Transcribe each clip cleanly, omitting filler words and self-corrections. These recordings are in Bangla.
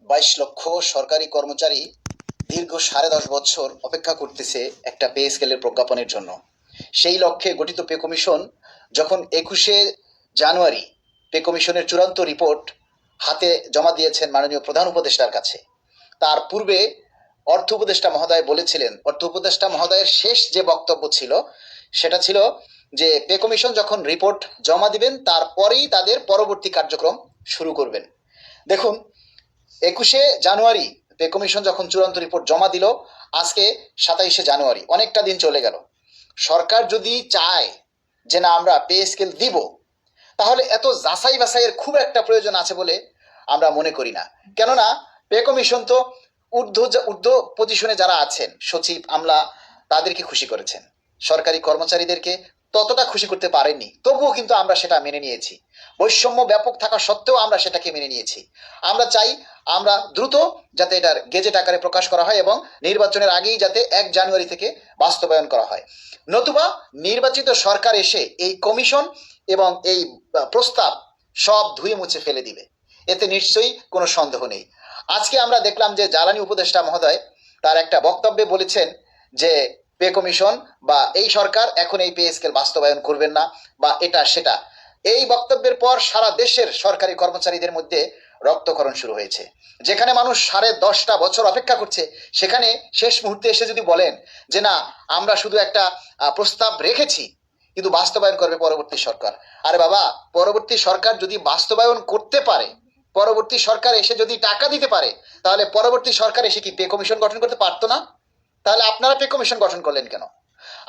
22 লক্ষ সরকারি কর্মচারী দীর্ঘ 10.5 বছর অপেক্ষা করতেছে একটা পে স্কেলের প্রজ্ঞাপনের জন্য। সেই লক্ষ্যে গঠিত পে কমিশন যখন 21শে জানুয়ারি পে কমিশনের চূড়ান্ত রিপোর্ট হাতে জমা দিয়েছেন মাননীয় প্রধান উপদেষ্টার কাছে, তার পূর্বে অর্থ উপদেষ্টা মহোদয় বলেছিলেন, অর্থ উপদেষ্টা মহোদয়ের শেষ যে বক্তব্য ছিল সেটা ছিল যে পে কমিশন যখন রিপোর্ট জমা দিবেন তারপরেই তাদের পরবর্তী কার্যক্রম শুরু করবেন। দেখুন, 21শে জানুয়ারি পে কমিশন যখন চূড়ান্ত রিপোর্ট জমা দিল, আজকে 27শে জানুয়ারি, অনেকটা দিন চলে গেল। সরকার যদি চায় যে না আমরা পে স্কেল দিব, তাহলে এত যাচাই বাছাইয়ের খুব একটা প্রয়োজন আছে বলে আমরা মনে করি না। কেননা পে কমিশন তো ঊর্ধ্ব পজিশনে যারা আছেন, সচিব, আমলা, তাদেরকে খুশি করেছেন, সরকারি কর্মচারীদেরকে ততটা খুশি করতে পারেননি। তবুও কিন্তু আমরা সেটা মেনে নিয়েছি। বৈষম্য ব্যাপক থাকা সত্ত্বেও আমরা সেটাকে মেনে নিয়েছি। আমরা চাই আমরা দ্রুত যাতে এটার গেজেট আকারে প্রকাশ করা হয় এবং নির্বাচনের আগেই যাতে 1 জানুয়ারি থেকে বাস্তবায়ন করা হয়। নতুবা নির্বাচিত সরকার এসে এই কমিশন এবং এই প্রস্তাব সব ধুয়ে মুছে ফেলে দিবে, এতে নিশ্চয়ই কোনো সন্দেহ নেই। আজকে আমরা দেখলাম যে জ্বালানি উপদেষ্টা মহোদয় তার একটা বক্তব্যে বলেছেন যে পে কমিশন বা এই সরকার এখন এই পে স্কেল বাস্তবায়ন করবেন না বা এটা সেটা। এই বক্তব্যের পর সারা দেশের সরকারি কর্মচারীদের মধ্যে রক্তক্ষরণ শুরু হয়েছে। যেখানে মানুষ 10.5 বছর অপেক্ষা করছে, সেখানে শেষ মুহূর্তে এসে যদি বলেন যে না আমরা শুধু একটা প্রস্তাব রেখেছি কিন্তু বাস্তবায়ন করবে পরবর্তী সরকার। আরে বাবা, পরবর্তী সরকার যদি বাস্তবায়ন করতে পারে, পরবর্তী সরকার এসে যদি টাকা দিতে পারে, তাহলে পরবর্তী সরকার এসে কি পে কমিশন গঠন করতে পারতো না? তাহলে আপনারা পে কমিশন গঠন করলেন কেন?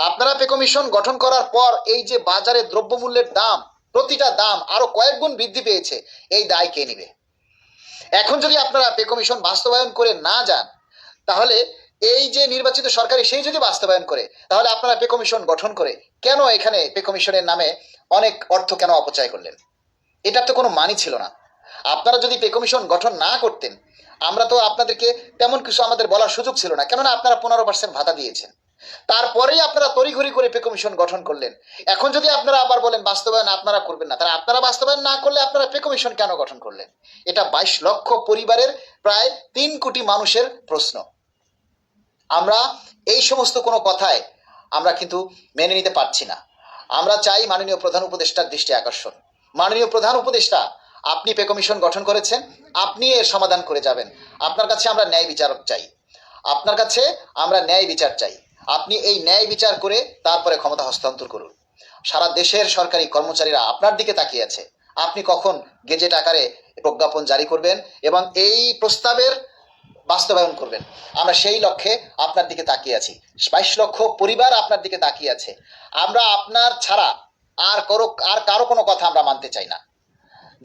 আপনারা পে কমিশন গঠন করার পর এই যে বাজারে দ্রব্যমূল্যের দাম, প্রতিটা দাম আরো কয়েক গুণ বৃদ্ধি পেয়েছে, এই দায় কে নিবে? এখন যদি আপনারা পে কমিশন বাস্তবায়ন করে না যান, তাহলে এই যে নির্বাচিত সরকারি সেই যদি বাস্তবায়ন করে, তাহলে আপনারা পে কমিশন গঠন করে কেন এখানে পে কমিশনের নামে অনেক অর্থ কেন অপচয় করলেন? এটার তো কোনো মানই ছিল না। আপনারা যদি পে কমিশন গঠন না করতেন, আমরা তো আপনাদেরকে তেমন কিছু আমাদের বলার সুযোগ ছিল না, কেননা আপনারা 15% ভাতা দিয়েছেন। তারপরেই আপনারা তড়িঘড়ি করে পে কমিশন গঠন করলেন। এখন যদি আপনারা আবার বলেন বাস্তবায়ন আপনারা করবেন না, তাহলে আপনারা বাস্তবায়ন না করলে আপনারা পে কমিশন কেন গঠন করলেন? এটা 22 লক্ষ পরিবারের প্রায় 3 কোটি মানুষের প্রশ্ন। আমরা এই সমস্ত কোনো কথায় আমরা কিন্তু মেনে নিতে পারছি না। আমরা চাই মাননীয় প্রধান উপদেষ্টার দৃষ্টি আকর্ষণ। মাননীয় প্রধান উপদেষ্টা, আপনি পে কমিশন গঠন করেছেন, আপনি এর সমাধান করে যাবেন। আপনার কাছে আমরা ন্যায় বিচারক চাই, আপনার কাছে আমরা ন্যায় বিচার চাই। আপনি এই ন্যায় বিচার করে তারপরে ক্ষমতা হস্তান্তর করুন। সারা দেশের সরকারি কর্মচারীরা আপনার দিকে তাকিয়ে আছে। আপনি কখন গেজেট আকারে প্রজ্ঞাপন জারি করবেন এবং এই প্রস্তাবের বাস্তবায়ন করবেন, আমরা সেই লক্ষ্যে আপনার দিকে তাকিয়ে আছি। 22 লক্ষ পরিবার আপনার দিকে তাকিয়ে আছে। আমরা আপনার ছাড়া আর কারো কোনো কথা আমরা মানতে চাই না।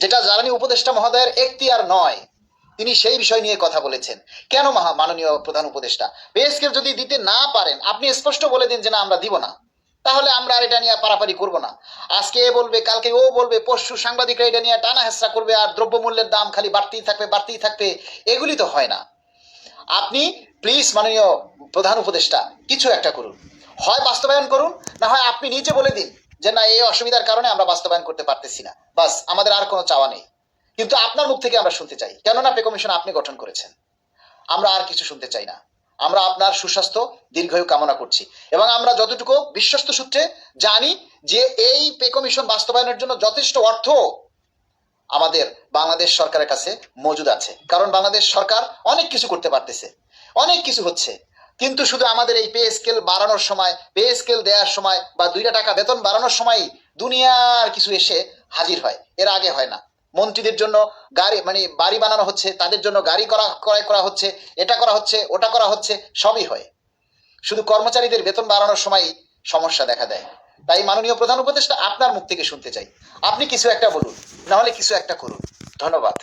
যেটা জ্বালানি উপদেষ্টা মহোদয়ের এখতিয়ার নয়, তিনি সেই বিষয় নিয়ে কথা বলেছেন। কেন মাননীয় প্রধান উপদেষ্টা পে স্কেল যদি দিতে না পারেন, আপনি স্পষ্ট বলে দিন যে না আমরা দিব না, তাহলে আমরা আর এটা নিয়ে পারাপারি করবো না। আজকে এ বলবে, কালকে ও বলবে, পরশু সাংবাদিকরা এটা নিয়ে টানা হেঁচড়া করবে, আর দ্রব্যমূল্যের দাম খালি বাড়তেই থাকবে। এগুলি তো হয় না। আপনি প্লিজ মাননীয় প্রধান উপদেষ্টা কিছু একটা করুন, হয় বাস্তবায়ন করুন, না হয় আপনি নিজে বলে দিন যে না এই অসুবিধার কারণে আমরা বাস্তবায়ন করতে পারতেছি না, বাস, আমাদের আর কোনো চাওয়া নেই। কিন্তু আপনার মুখ থেকে আমরা শুনতে চাই, কেননা পে কমিশন আপনি গঠন করেছেন। আমরা আর কিছু শুনতে চাই না। আমরা আপনার সুস্বাস্থ্য দীর্ঘায়ু কামনা করছি এবং আমরা যতটুকু বিশ্বস্ত সূত্রে জানি যে এই পে কমিশন বাস্তবায়নের জন্য যথেষ্ট অর্থ আমাদের বাংলাদেশ সরকারের কাছে মজুদ আছে। কারণ বাংলাদেশ সরকার অনেক কিছু করতে পারতেছে, অনেক কিছু হচ্ছে, কিন্তু শুধু আমাদের এই পে স্কেল বাড়ানোর সময়, পে স্কেল দেওয়ার সময় বা 2টা টাকা বেতন বাড়ানোর সময় দুনিয়ার কিছু এসে হাজির হয়, এর আগে হয় না। মন্ত্রীদের জন্য গাড়ি বাড়ি বানানো হচ্ছে, তাদের জন্য গাড়ি ক্রয় করা হচ্ছে, এটা করা হচ্ছে, ওটা করা হচ্ছে, সবই হয়। শুধু কর্মচারীদের বেতন বাড়ানোর সময় সমস্যা দেখা দেয়। তাই মাননীয় প্রধান উপদেষ্টা আপনার মুখ থেকে শুনতে চাই, আপনি কিছু একটা বলুন, না হলে কিছু একটা করুন। ধন্যবাদ।